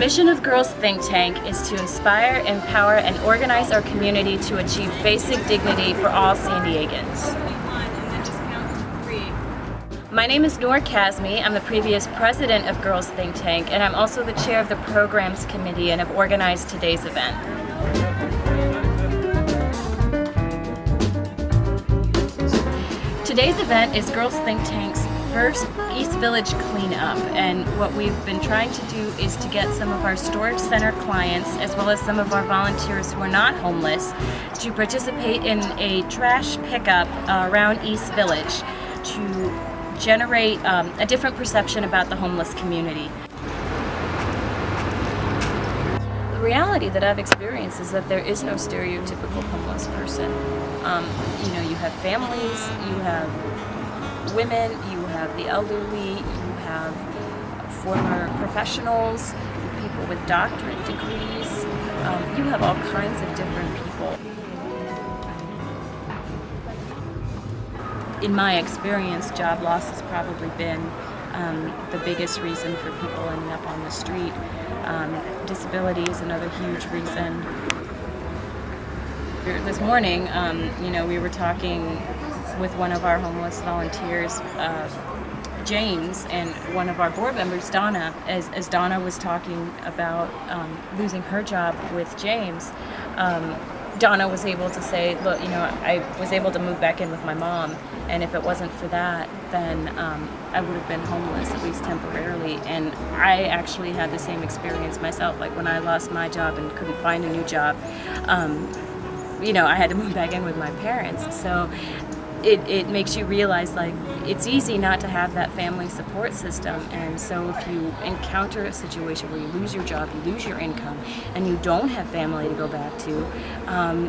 mission of Girls Think Tank is to inspire, empower, and organize our community to achieve basic dignity for all San Diegans. My name is Noor Kazmi. I'm the previous president of Girls Think Tank, and I'm also the chair of the programs committee and have organized today's event. Today's event is Girls Think Tank's first East Village cleanup, and what we've been trying to do is to get some of our storage center clients as well as some of our volunteers who are not homeless to participate in a trash pickup around East Village to generate a different perception about the homeless community. The reality that I've experienced is that there is no stereotypical homeless person. You have families, you have women, you have the elderly, you have former professionals, people with doctorate degrees, you have all kinds of different people. In my experience, job loss has probably been the biggest reason for people ending up on the street. Disability is another huge reason. This morning, we were talking with one of our homeless volunteers, James, and one of our board members, Donna, as Donna was talking about losing her job with James. Donna was able to say, look, I was able to move back in with my mom, and if it wasn't for that, then I would have been homeless, at least temporarily. And I actually had the same experience myself. Like when I lost my job and couldn't find a new job, I had to move back in with my parents. So it makes you realize, like, it's easy not to have that family support system. And so if you encounter a situation where you lose your job, you lose your income, and you don't have family to go back to,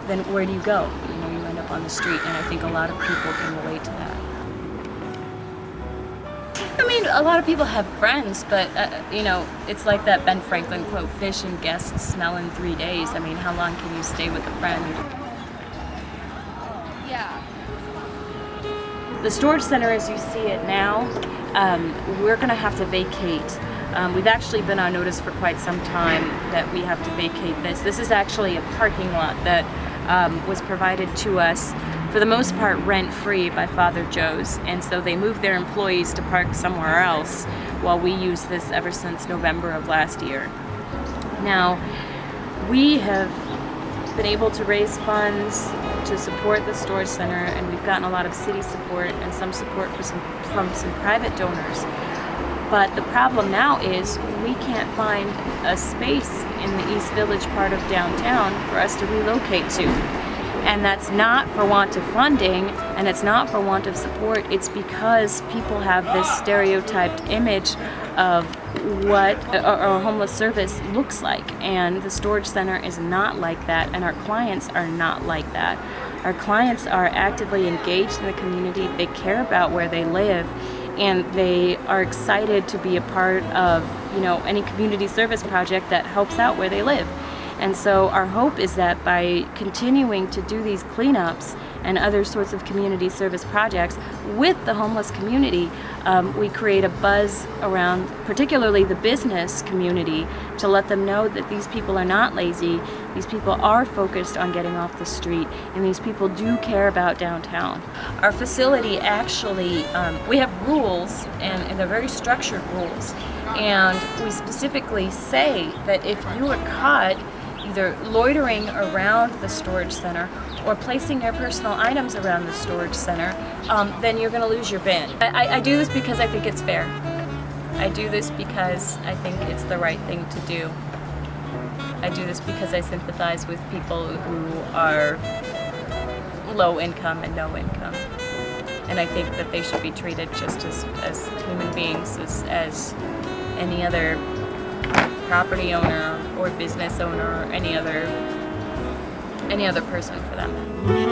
then where do you go? You end up on the street, and I think a lot of people can relate to that. I mean, a lot of people have friends, but, it's like that Ben Franklin quote, fish and guests smell in 3 days. I mean, how long can you stay with a friend? Yeah. The storage center, as you see it now, we're going to have to vacate. We've actually been on notice for quite some time that we have to vacate this. This is actually a parking lot that was provided to us, for the most part, rent-free by Father Joe's. And so they moved their employees to park somewhere else while we use this ever since November of last year. Now, we have been able to raise funds to support the storage center, and we've gotten a lot of city support and some support from some private donors. But the problem now is we can't find a space in the East Village part of downtown for us to relocate to. And that's not for want of funding, and it's not for want of support. It's because people have this stereotyped image of what a homeless service looks like, and the storage center is not like that, and our clients are not like that. Our clients are actively engaged in the community. They care about where they live, and they are excited to be a part of any community service project that helps out where they live. And so our hope is that by continuing to do these cleanups and other sorts of community service projects with the homeless community, we create a buzz around particularly the business community to let them know that these people are not lazy, these people are focused on getting off the street, and these people do care about downtown. Our facility actually, we have rules, and they're very structured rules, and we specifically say that if you are caught either loitering around the storage center or placing your personal items around the storage center, then you're going to lose your bin. I do this because I think it's fair. I do this because I think it's the right thing to do. I do this because I sympathize with people who are low income and no income. And I think that they should be treated just as human beings, as any other property owner or business owner or any other person for that matter.